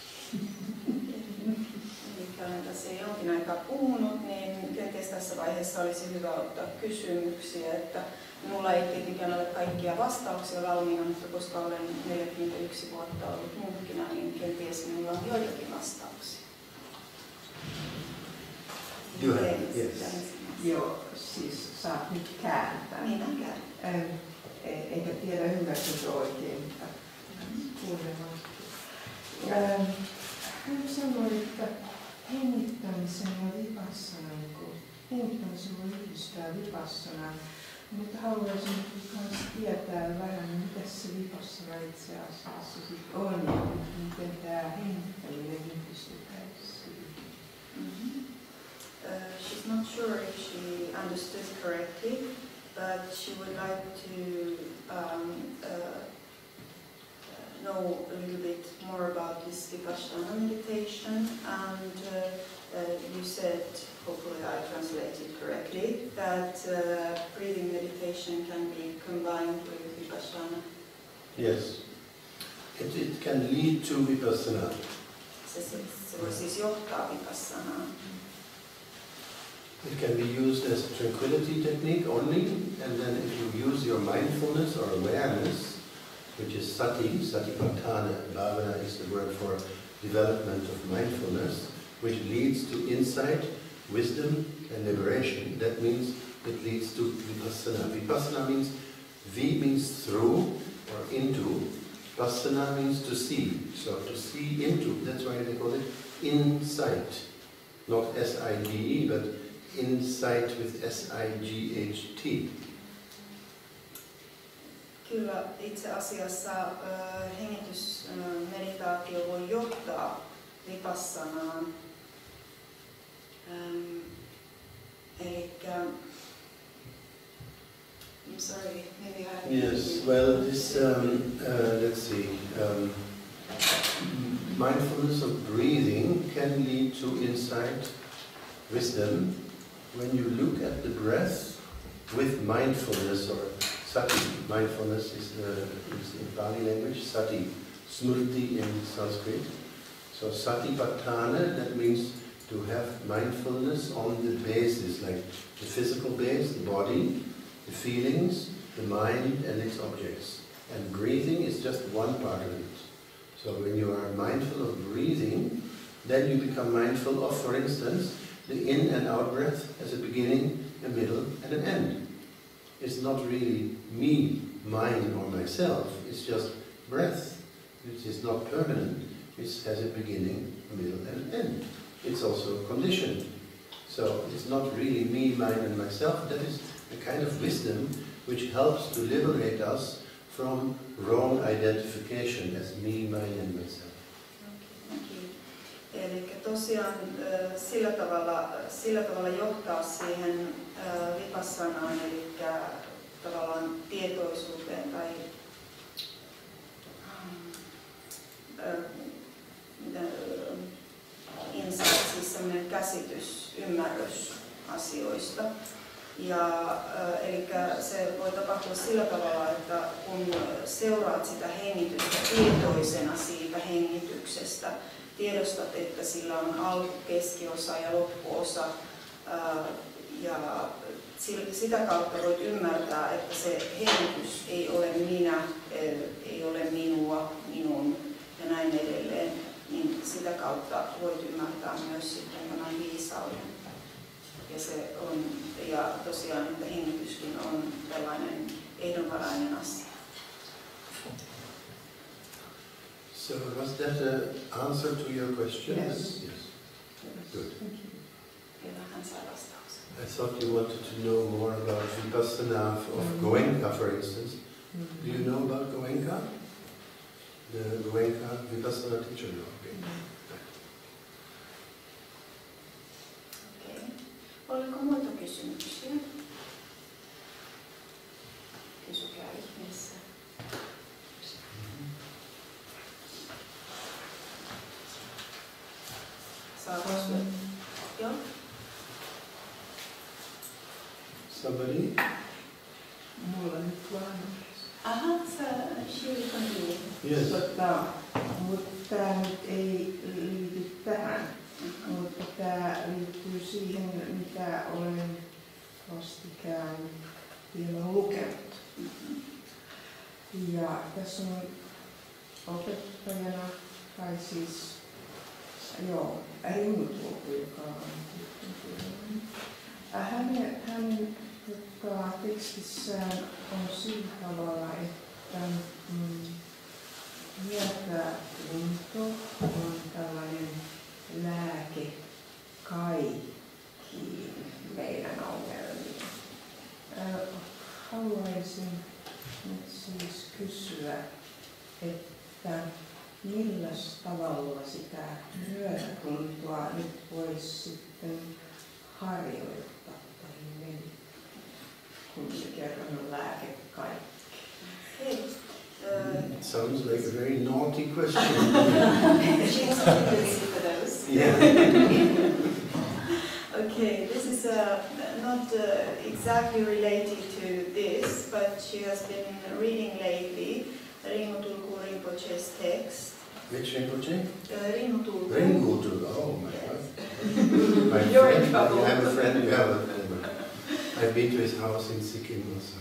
Eli olen tässä jonkin aikaa puhunut, niin kenties tässä vaiheessa olisi hyvä ottaa kysymyksiä, että minulla ei tietenkään ole kaikkia vastauksia valmiina, mutta koska olen 41 vuotta ollut munkkina, niin kenties minulla on joitakin vastauksia. Joo, siis saat nyt kääntää. Niin on kääntää. Eikä tiedä ymmärsinkö oikein, mutta kuulemaan. Hän sanoi, että hengittämisen ja vipassanan, hengittämisen voi yhdistää vipassanaan, mutta haluaisin myös tietää vähän, mitä se vipassana itse asiassa sitten on ja miten tämä hengittäminen yhdistetään siihen. She's not sure if she understood correctly, but she would like to know a little bit more about this Vipassana meditation. And you said, hopefully I translated correctly, that breathing meditation can be combined with Vipassana. Yes, it can lead to Vipassana. Se voi siis johtaa Vipassanaan. It can be used as a tranquility technique only, and then if you use your mindfulness or awareness, which is satipatthana, bhavana is the word for development of mindfulness, which leads to insight, wisdom and liberation. That means it leads to vipassana. Vipassana means, V means through or into, passana means to see. So to see into, that's why they call it insight. not S-I-D-E, but insight with S-I-G-H-T. Kyllä, itse asiassa hengitysmeditaatio voi johtaa vipassanaan. Elikkä, I'm sorry, maybe I have... Yes, well, this, let's see, mindfulness of breathing can lead to insight, wisdom, when you look at the breath with mindfulness, or sati. Mindfulness is in Pali language, sati, smrti in Sanskrit. So satipatthana, that means to have mindfulness on the basis, like the physical base, the body, the feelings, the mind and its objects. And breathing is just one part of it. So when you are mindful of breathing, then you become mindful of, for instance, the in and out breath as a beginning, a middle and an end. It's not really me, mine or myself, it's just breath, which is not permanent. It has a beginning, a middle and an end. It's also conditioned. So it's not really me, mine and myself. That is a kind of wisdom which helps to liberate us from wrong identification as me, mine and myself. Eli tosiaan sillä tavalla johtaa siihen vipassanaan, eli tavallaan tietoisuuteen tai insight, siis sellainen käsitys, ymmärrys asioista. Ja eli se voi tapahtua sillä tavalla, että kun seuraat sitä hengitystä tietoisena siitä hengityksestä, tiedostat, että sillä on alku, keskiosa ja loppuosa, ja sitä kautta voit ymmärtää, että se hengitys ei ole minä, ei ole minua, minun ja näin edelleen, niin sitä kautta voit ymmärtää myös sitten tämän viisauden. Ja se on, ja tosiaan, että hengityskin on tällainen ehdonvarainen asia. So was that an answer to your question? Yes. Good. Hän sai vastauksen. I thought you wanted to know more about Vipassana of Goenka, for instance. Do you know about Goenka? The Goenka Vipassana teacher? No. Okay. Okay. Oliko muita kysymyksiä? Kysykää ihmeessä. Joo. Somebody? Mulla nyt vaan. Aha, she will continue. Yes. Mutta tämä nyt ei liity tähän, mutta tämä liittyy siihen, mitä olen vastikään vielä lukenut. Ja tässä on opettajana, tai siis Ringutulku, joka on hänen tekstissään on sillä tavalla, että myötätunto on tällainen lääke kaikkiin meidän ongelmiin. Haluaisin nyt siis kysyä, että milläs tavalla sitä myötätuntoa nyt voisi sitten harjoittaa tai kun se kerran on lääke kaikki. It sounds like a very naughty question. She has a tendency for those. Yeah. Okay, this is not exactly related to this, but she has been reading lately Ringutulku Rinpoche's text. Which Rinpoche? Ringutulku. Ringutulku, oh my God. You're in trouble. I have a friend, you have a friend. I've been to his house in Sikkim also.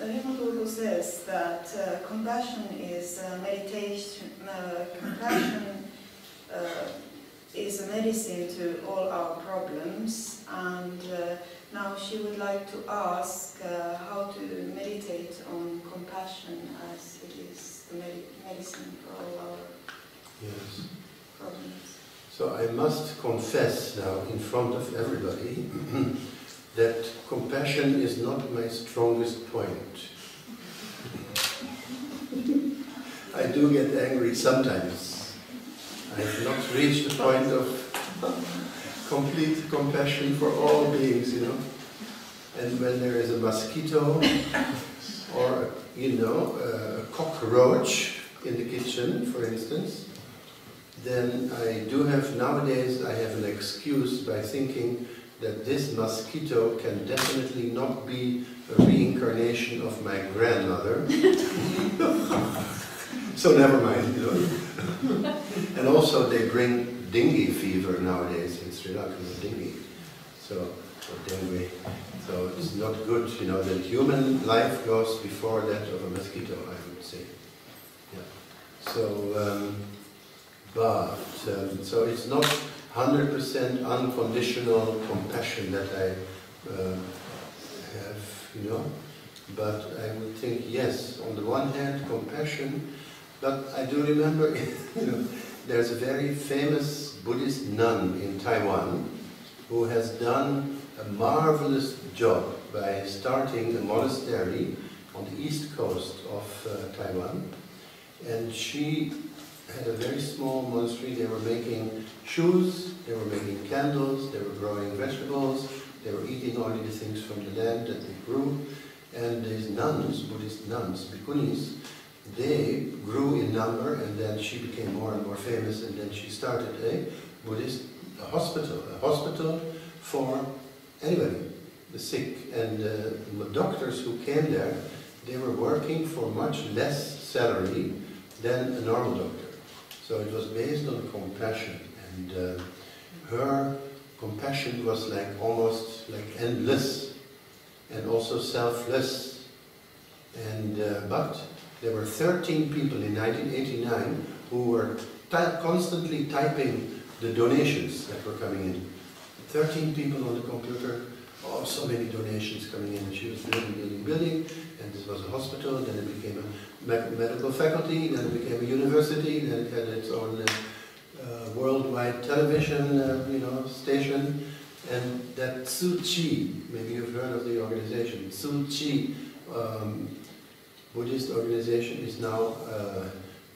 Ringutulku says that compassion is meditation. Compassion is a medicine to all our problems, and now she would like to ask how to meditate on compassion, as it is the medicine for all our. Yes. So I must confess now in front of everybody that compassion is not my strongest point. I do get angry sometimes. I have not reached the point of complete compassion for all beings, you know. And when there is a mosquito or, you know, a cockroach in the kitchen, for instance, then I do have, nowadays I have an excuse by thinking that this mosquito can definitely not be a reincarnation of my grandmother. So never mind, you know. And also they bring dengue fever nowadays in Sri Lanka, dengue. So, or dengue. So it's not good, you know, that human life goes before that of a mosquito, I would say. Yeah. So, so it's not 100% unconditional compassion that I have, you know. But I would think, yes, on the one hand, compassion. But I do remember, you know, there's a very famous Buddhist nun in Taiwan who has done a marvelous job by starting a monastery on the east coast of Taiwan. And she had a very small monastery. They were making shoes, they were making candles, they were growing vegetables, they were eating only the things from the land that they grew. And these nuns, Buddhist nuns, bhikkhunis, they grew in number, and then she became more and more famous, and then she started a Buddhist hospital for anybody, the sick. And the doctors who came there, they were working for much less salary than a normal doctor. So it was based on compassion, and her compassion was like almost like endless, and also selfless. And but there were 13 people in 1989 who were constantly typing the donations that were coming in. 13 people on the computer, oh, so many donations coming in. And she was building, and this was a hospital, then it became a medical faculty, then it became a university, then it had its own worldwide television you know, station. And that Tzu Chi, maybe you've heard of the organization, Tzu Chi Buddhist organization is now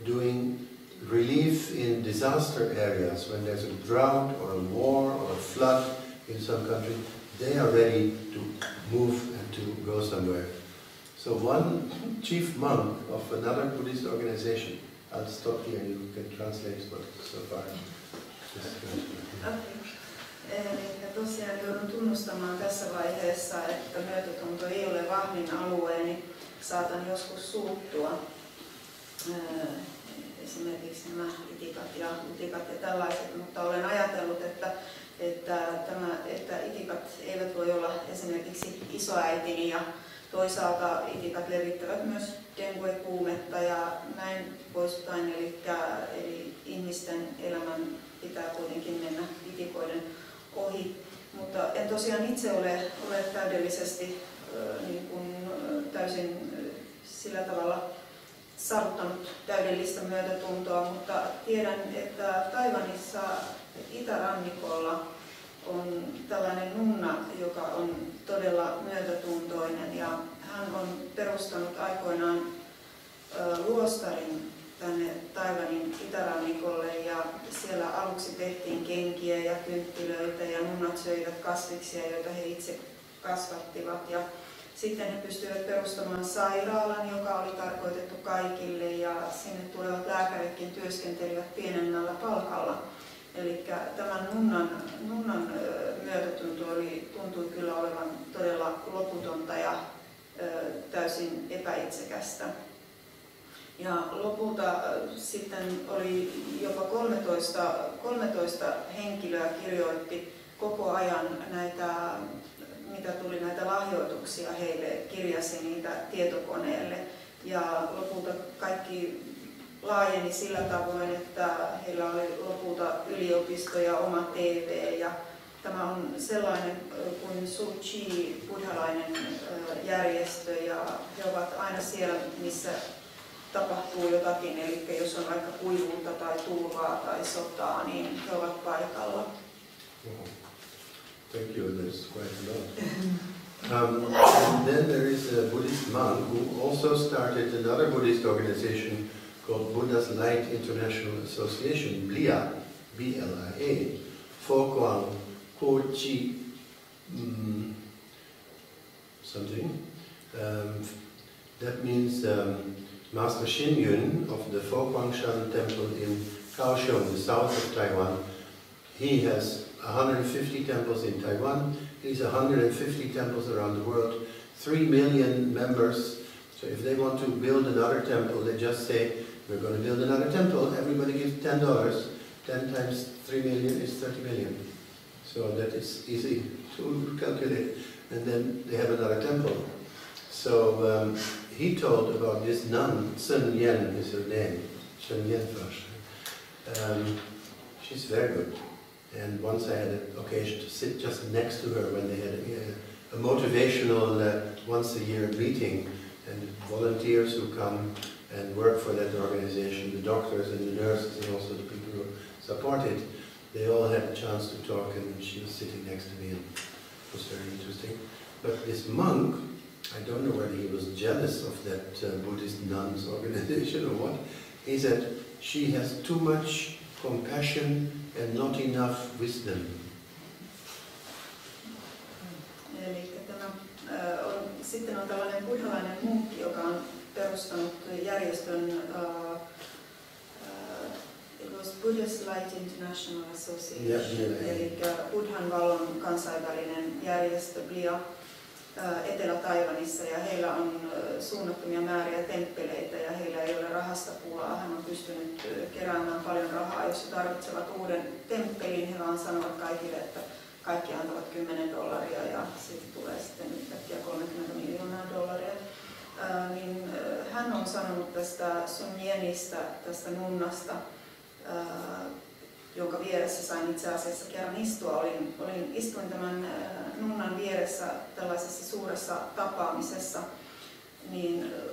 doing relief in disaster areas. When there's a drought or a war or a flood in some country, they are ready to move and to go somewhere. So one chief monk of another Buddhist organization, I'll stop here and you can translate what so far. Eli tosiaan joudun tunnustamaan tässä vaiheessa, että myötätunto ei ole vahvin alueeni. Saatan joskus suuttua. Esimerkiksi nämä itikat ja utikat ja tällaiset, mutta olen ajatellut, että itikat eivät voi olla esimerkiksi isoäitini, ja toisaalta itikat levittävät myös dengue-kuumetta ja näin poispäin. Eli ihmisten elämän pitää kuitenkin mennä itikoiden ohi. Mutta en tosiaan itse ole täydellisesti niin kuin täysin sillä tavalla saavuttanut täydellistä myötätuntoa, mutta tiedän, että Taiwanissa itärannikolla on tällainen nunna, joka on todella myötätuntoinen, ja hän on perustanut aikoinaan luostarin tänne Taiwanin itärannikolle, ja siellä aluksi tehtiin kenkiä ja kynttilöitä ja nunnat söivät kasviksia, joita he itse kasvattivat, ja sitten he pystyivät perustamaan sairaalan, joka oli tarkoitettu kaikille, ja sinne tulevat lääkäritkin työskentelivät pienemmällä palkalla. Eli tämän nunnan myötätunto tuntui kyllä olevan todella loputonta ja täysin epäitsekästä. Ja lopulta sitten oli jopa 13 henkilöä kirjoitti koko ajan näitä, mitä tuli näitä lahjoituksia heille, kirjasi niitä tietokoneelle. Ja lopulta kaikki laajeni sillä tavoin, että heillä oli lopulta yliopisto ja oma TV. Ja tämä on sellainen kuin Tzu Chi Buddhalainen järjestö, ja he ovat aina siellä, missä tapahtuu jotakin, eli jos on vaikka kuivuutta tai tulvaa tai sotaa, niin he ovat paikalla. Wow. Thank you, that's quite a lot. And then there is a Buddhist monk who also started another Buddhist organization called Buddhalainen International Association, BLIA, B-L-I-A, Fokwang Kochi something. That means Master Xin Yun of the Fokwangshan Temple in Kaohsiung, the south of Taiwan. He has 150 temples in Taiwan. He's 150 temples around the world, 3 million members. So if they want to build another temple, they just say, we're going to build another temple, everybody gives $10. 10 times 3 million is 30 million. So that is easy to calculate. And then they have another temple. So he told about this nun, Sun Yen is her name, Sun Yen first. She's very good. And once I had an occasion to sit just next to her when they had a motivational once a year meeting, and volunteers who come and work for that organization, the doctors and the nurses and also the people who support it, they all had a chance to talk, and she was sitting next to me, and it was very interesting. But this monk, I don't know whether he was jealous of that Buddhist nuns organization or what, he said she has too much compassion and not enough wisdom. Sitten on tällainen buddhalainen munkki, joka on perustanut järjestön it was Buddhist Light International Association, eli Buddhan valon kansainvälinen järjestö BLIA Etelä-Taiwanissa, ja heillä on suunnattomia määriä temppeleitä ja heillä ei ole rahasta pulaa. Hän on pystynyt keräämään paljon rahaa, jos he tarvitsevat uuden temppelin. He vaan sanovat kaikille, että kaikki antavat $10 ja sitten tulee sitten yhtäkkiä $30 miljoonaa. Niin hän on sanonut tästä Sun Yenistä, tästä nunnasta, jonka vieressä sain itse asiassa kerran istua. Istuin tämän nunnan vieressä tällaisessa suuressa tapaamisessa,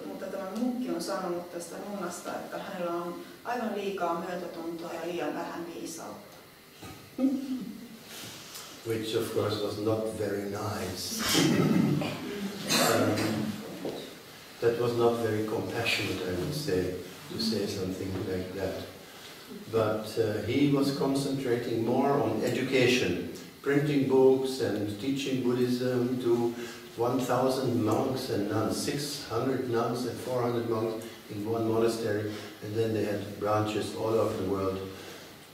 mutta tämä munkki on sanonut tästä nunnasta, että hänellä on aivan liikaa myötätuntoa ja liian vähän viisautta. Which of course was not very nice. That was not very compassionate, I would say, to say something like that. But he was concentrating more on education, printing books and teaching Buddhism to 1,000 monks and nuns, 600 nuns and 400 monks in one monastery, and then they had branches all over the world.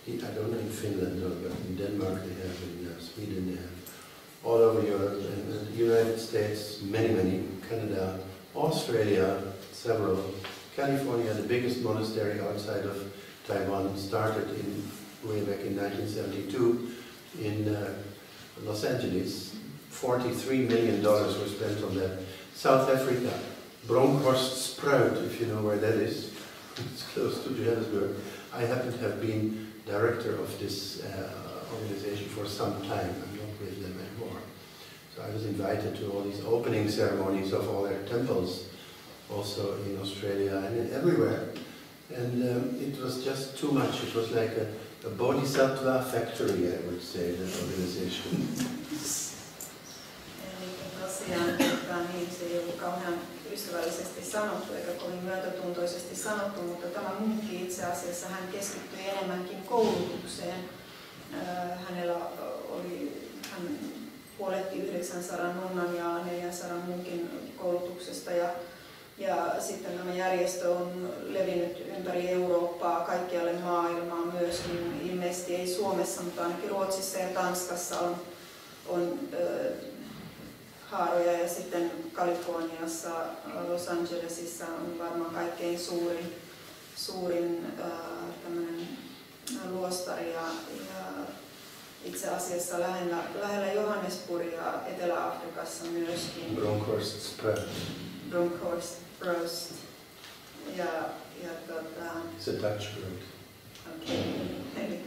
I don't know in Finland, but in Denmark they have, in Sweden they have, all over Europe, and the United States, many, Canada, Australia, several, California, the biggest monastery outside of Taiwan, started way back in 1972 in Los Angeles. $43 million were spent on that. South Africa, Bronkhorst-Spruit, if you know where that is. It's close to Johannesburg. I happen to have been director of this organization for some time. I'm not with them anymore. So I was invited to all these opening ceremonies of all their temples, also in Australia and everywhere. And it was just too much. It was like a bodhisattva factory, I would say, that organization. Niin, se ei ollut kauhean ystävällisesti sanottu eikä kovin myötätuntoisesti sanottu, mutta tämä munkki itse asiassa hän keskittyi enemmänkin koulutukseen. Hän huolehti 900 nunnan ja 400 munkin koulutuksesta ja sitten tämä järjestö on levinnyt ympäri Eurooppaa, kaikkialle maailmaa myös, niin ilmeisesti ei Suomessa, mutta ainakin Ruotsissa ja Tanskassa on haaroja, ja sitten Kaliforniassa, Los Angelesissa on varmaan kaikkein suurin tämmöinen luostari, ja itse asiassa lähellä Johannesburgia Etelä-Afrikassa myöskin. Bronkhorst-Spruit. It's a Dutch word. Okei, eli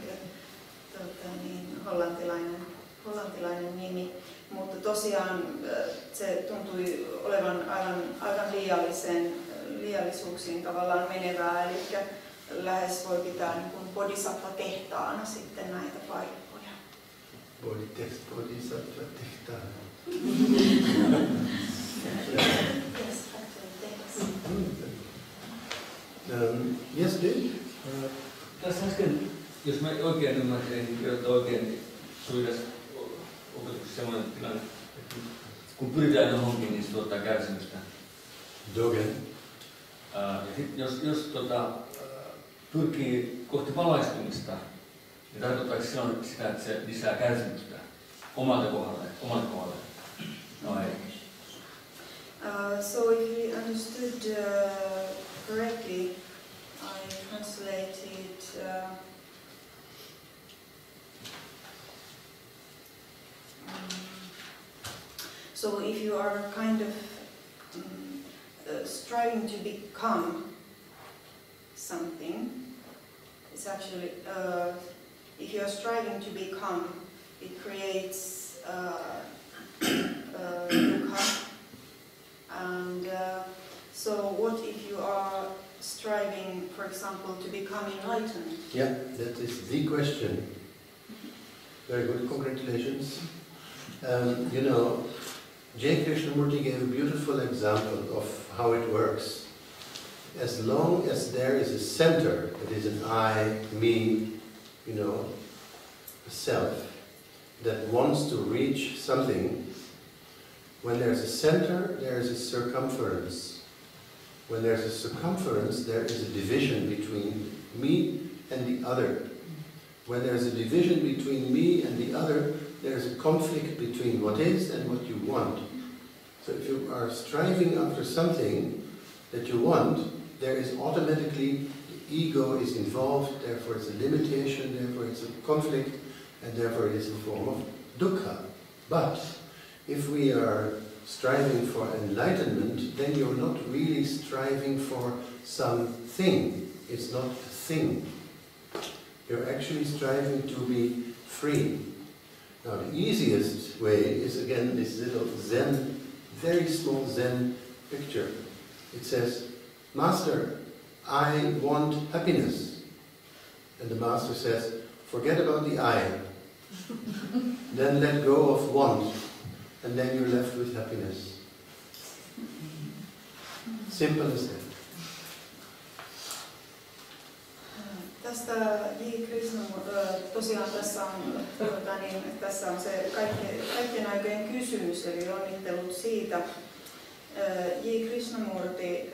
hollantilainen nimi. Mutta tosiaan se tuntui olevan aivan liiallisuuksiin tavallaan menevää, eli lähes voi pitää niin kuin bodhisattva-tehtaana sitten näitä paikkoja. Bodhisattva tehtaana. Yes, Dave? Tässä äsken, jos mä oikein ymmärsin, että oikein tuli tässä opetuksessa sellainen tilanne, että kun pyritään johonkin, niin se tuottaa kärsimystä. Dogen. Ja sit jos pyrkii kohti valaistumista, niin tarkoittaako silloin sitä, että se lisää kärsimystä omalta kohdalle? No ei. So if you understood correctly, I translated so if you are kind of striving to become something, it's actually if you are striving to become, it creates dukkha. And so what if you are striving, for example, to become enlightened? Yeah, that is the question. Very good, congratulations. You know, J. Krishnamurti gave a beautiful example of how it works. As long as there is a center, that is an I, me, you know, a self, that wants to reach something, when there's a center, there is a circumference. When there's a circumference, there is a division between me and the other. When there's a division between me and the other, there's a conflict between what is and what you want. So if you are striving after something that you want, there is automatically, the ego is involved, therefore it's a limitation, therefore it's a conflict, and therefore it is a form of dukkha. But if we are striving for enlightenment, then you're not really striving for something. It's not a thing. You're actually striving to be free. Now the easiest way is again this little Zen, very small Zen picture. It says, Master, I want happiness. And the Master says, forget about the I. Then let go of want. And then you're left with happiness. Simple as that. Tästä J. Krishnamurti, tosiaan tässä on se kaikkien aikojen kysymys, eli onnittelut siitä. J. Krishnamurti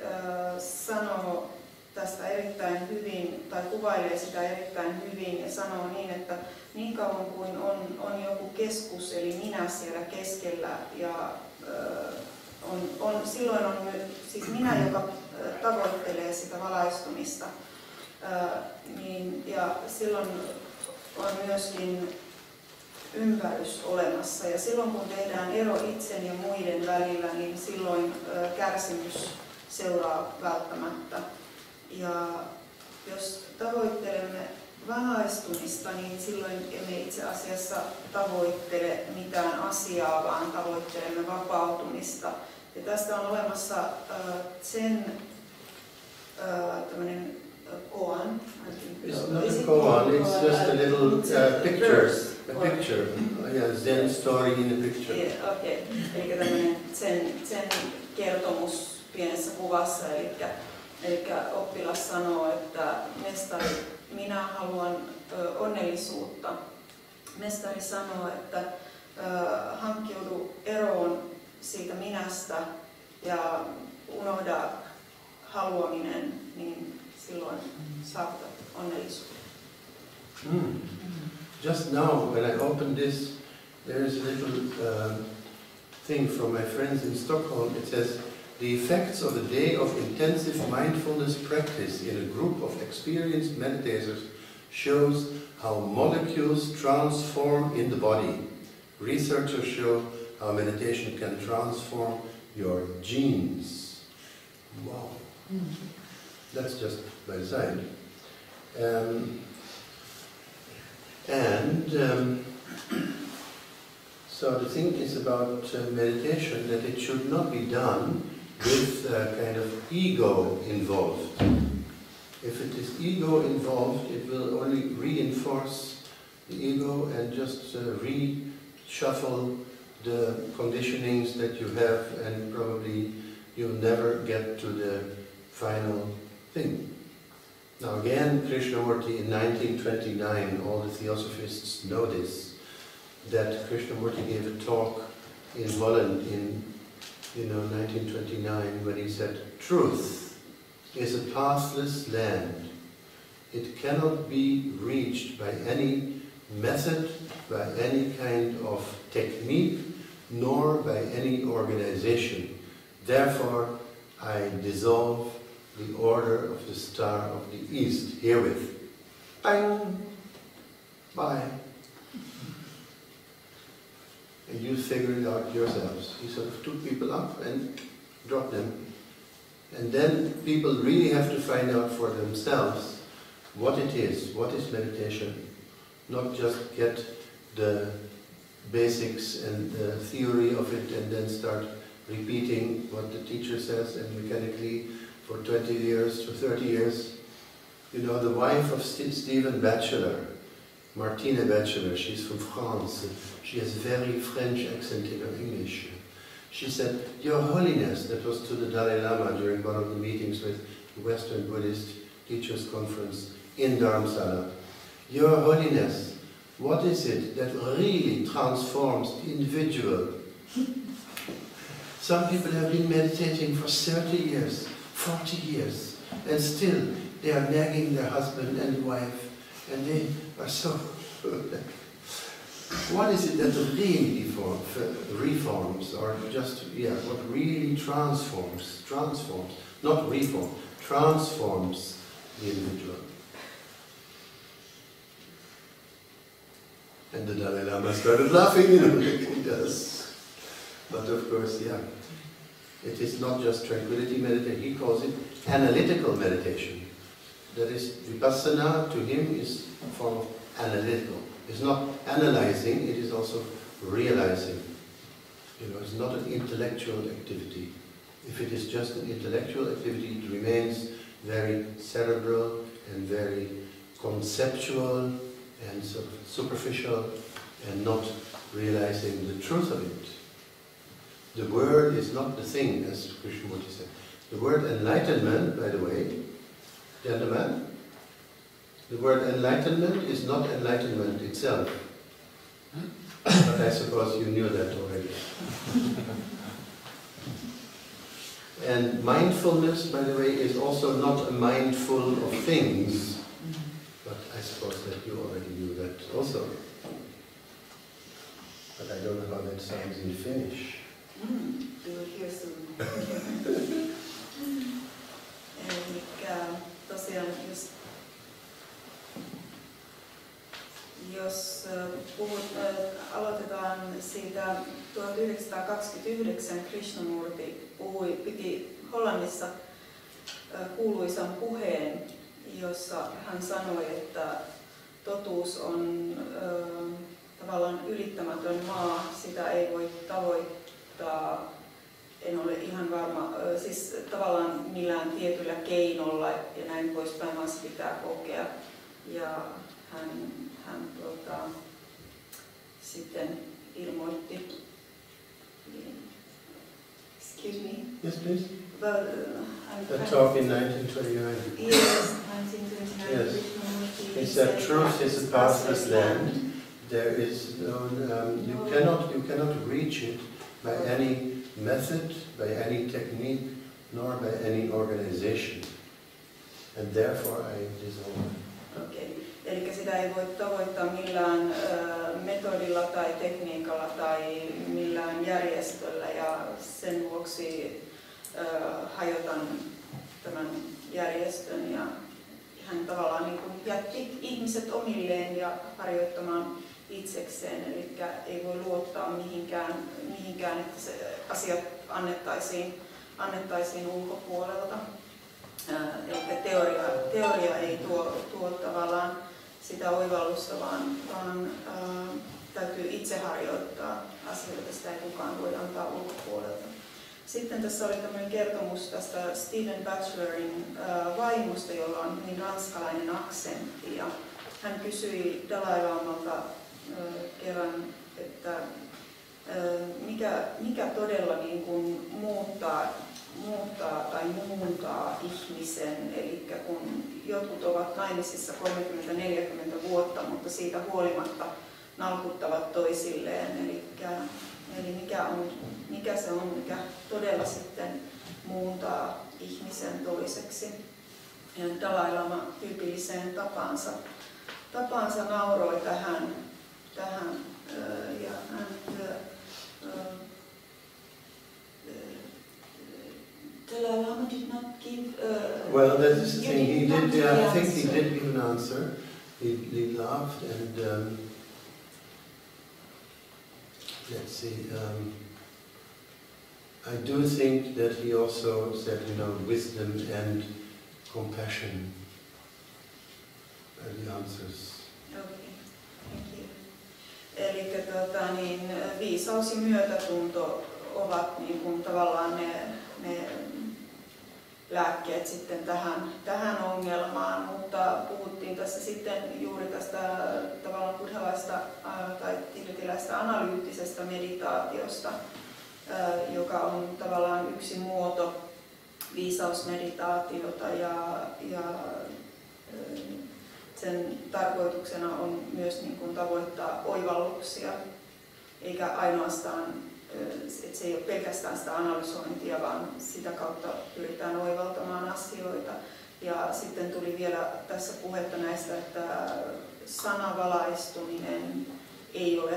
sanoo tästä erittäin hyvin, tai kuvailee sitä erittäin hyvin ja sanoo niin, että niin kauan kuin on joku keskus, eli minä siellä keskellä, ja silloin on siis minä, joka tavoittelee sitä valaistumista, ja silloin on myöskin ympärys olemassa. Ja silloin kun tehdään ero itsen ja muiden välillä, niin silloin kärsimys seuraa välttämättä. Ja jos tavoittelemme valaistumista, niin silloin emme itse asiassa tavoittele mitään asiaa, vaan tavoittelemme vapautumista. Ja tästä on olemassa sen tämmöinen koan. It's not a koan, it's just a little picture. A picture. Yeah, Zen story in a picture. Yeah, okay. Eli tämmöinen sen kertomus pienessä kuvassa. Eli oppilas sanoo, että mestari, minä haluan onnellisuutta. Mestari sanoo, että hankkiudu eroon siitä minästä ja unohda haluaminen, niin silloin saavutat onnellisuutta. Just now, when I opened this, there is a little thing from my friends in Stockholm. It says, the effects of a day of intensive mindfulness practice in a group of experienced meditators shows how molecules transform in the body. Researchers show how meditation can transform your genes. Wow. That's just by the side. So the thing is about meditation, that it should not be done with kind of ego involved. If it is ego involved, it will only reinforce the ego and just reshuffle the conditionings that you have, and probably you'll never get to the final thing. Now again, Krishnamurti in 1929, all the Theosophists know this, that Krishnamurti gave a talk in Holland in 1929 when he said, "Truth is a pathless land. It cannot be reached by any method, by any kind of technique, nor by any organization. Therefore, I dissolve the order of the Star of the East herewith." Bang! Bye. And you figure it out yourselves. He sort of took people up and dropped them. And then people really have to find out for themselves what it is meditation. Not just get the basics and the theory of it and then start repeating what the teacher says and mechanically for 20 years, for 30 years. You know, the wife of Stephen Batchelor, Martine Batchelor, she's from France. She has very French accent in her English. She said, "Your Holiness," that was to the Dalai Lama during one of the meetings with the Western Buddhist Teachers Conference in Dharamsala. "Your Holiness, what is it that really transforms the individual? Some people have been meditating for 30 years, 40 years, and still they are nagging their husband and wife, and they are so... What is it that really reforms, or just, what really transforms, not reform, transforms the individual?" And the Dalai Lama started laughing, like he does. But of course, it is not just tranquility meditation. He calls it analytical meditation. That is, vipassana to him is a form of analytical. It's not analyzing, it is also realizing. It's not an intellectual activity. If it is just an intellectual activity, it remains very cerebral and very conceptual and sort of superficial and not realizing the truth of it. The word is not the thing, as Krishnamurti said. The word enlightenment, by the way, gentlemen, the word enlightenment is not enlightenment itself. But I suppose you knew that already. And mindfulness, by the way, is also not a mindful of things. But I suppose that you already knew that also. But I don't know how that sounds in Finnish. You will hear soon. Elikkä tosiaan, jos aloitetaan siitä 1929 Krishnamurti piti Hollannissa kuuluisan puheen, jossa hän sanoi, että totuus on tavallaan ylittämätön maa, sitä ei voi tavoittaa, en ole ihan varma, siis tavallaan millään tietyllä keinolla ja näin poispäin, vaan se pitää kokea. Ja hän sitten ilmoitti. Excuse me? Yes, please. Well, The talk in 1929. Yes, 1929. Yes. He said, "Truth is a pathless land. There is no, you cannot reach it by any method, by any technique, nor by any organization. And therefore I dissolve." Okay. Eli sitä ei voi tavoittaa millään metodilla tai tekniikalla tai millään järjestöllä, ja sen vuoksi hajotan tämän järjestön, ja hän tavallaan niin kuin jätti ihmiset omilleen ja harjoittamaan itsekseen, eli ei voi luottaa mihinkään, että se asiat annettaisiin ulkopuolelta. Eli teoria ei tuo tavallaan sitä oivallusta, vaan täytyy itse harjoittaa asioita, sitä ei kukaan voi antaa ulkopuolelta. Sitten tässä oli tämmöinen kertomus tästä Stephen Batchelor'in vaimosta, jolla on hyvin ranskalainen aksentti. Ja hän kysyi Dalai Lamalta kerran, että mikä todella niin kuin muuttaa tai muuntaa ihmisen. Eli kun jotkut ovat naimisissa 30-40 vuotta, mutta siitä huolimatta nalkuttavat toisilleen. Eli mikä se on, mikä todella sitten muuntaa ihmisen toiseksi. Ja Dalai Lama tyypilliseen tapaansa nauroi tähän ja hän Dalai Lama did not give. Well, that is the thing. He did. I think he did give an answer. He laughed and. Let's see. I do think that he also said, wisdom and compassion are the answers. Okay, thank you. Eli viisaus ja myötätunto ovat niin kuin tavallaan ne lääkkeet sitten tähän ongelmaan, mutta puhuttiin tässä sitten juuri tästä tavallaan buddhalaista tai tibetiläistä analyyttisestä meditaatiosta, joka on tavallaan yksi muoto viisausmeditaatiota ja sen tarkoituksena on myös niin kuin tavoittaa oivalluksia, eikä ainoastaan, että se ei ole pelkästään sitä analysointia, vaan sitä kautta pyritään oivaltamaan asioita. Ja sitten tuli vielä tässä puhetta näistä, että sanavalaistuminen ei ole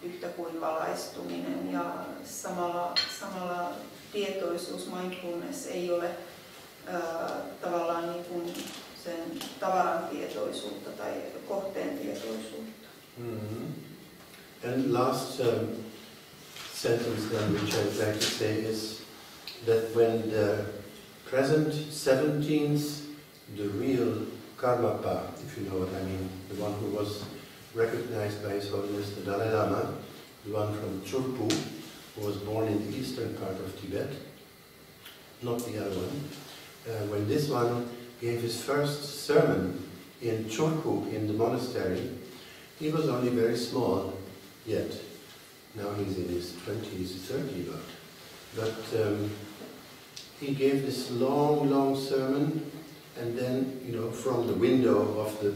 yhtä kuin valaistuminen ja samalla tietoisuus, mindfulness ei ole tavallaan niin kuin sen tavaran tietoisuutta tai kohteen tietoisuutta. Mm-hmm. And last sentence then, which I'd like to say is that when the present 17th, the real Karmapa, if you know what I mean, the one who was recognized by His Holiness the Dalai Lama, the one from Churpu, who was born in the eastern part of Tibet, not the other one, when this one gave his first sermon in Churpu, in the monastery, he was only very small yet. Now he's in his 20s, 30 but he gave this long sermon, and then, from the window of the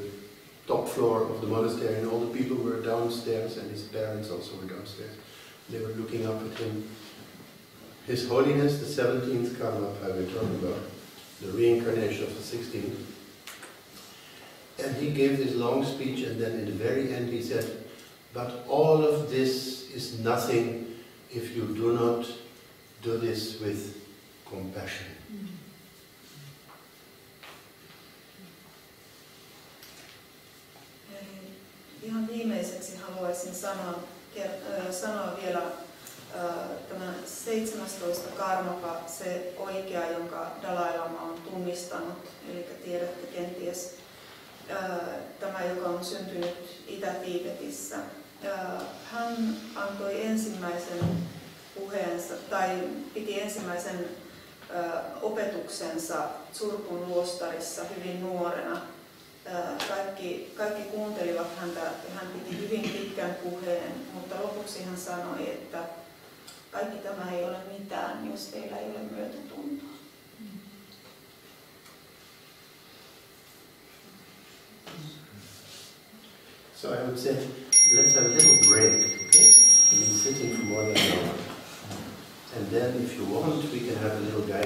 top floor of the monastery, and all the people were downstairs, and his parents also were downstairs. They were looking up at him. His Holiness, the 17th Karmapa we're talking about, the reincarnation of the 16th. And he gave this long speech, and then in the very end he said, but all of this is nothing if you do not do this with compassion. Ihan viimeiseksi haluaisin sanoa vielä tämä 17 karmapa, se oikea, jonka Dalai Lama on tunnistanut, eli tiedätte kenties tämä, joka on syntynyt Itä-Tiibetissä. Hän antoi ensimmäisen puheensa tai piti ensimmäisen opetuksensa Tsurpun luostarissa hyvin nuorena. Kaikki kuuntelivat häntä ja hän piti hyvin pitkän puheen, mutta lopuksi hän sanoi, että kaikki tämä ei ole mitään, jos teillä ei ole myötätuntoa. So I would say, let's have a little break, okay? We've been sitting for more than an hour. And then if you want, we can have a little guidance.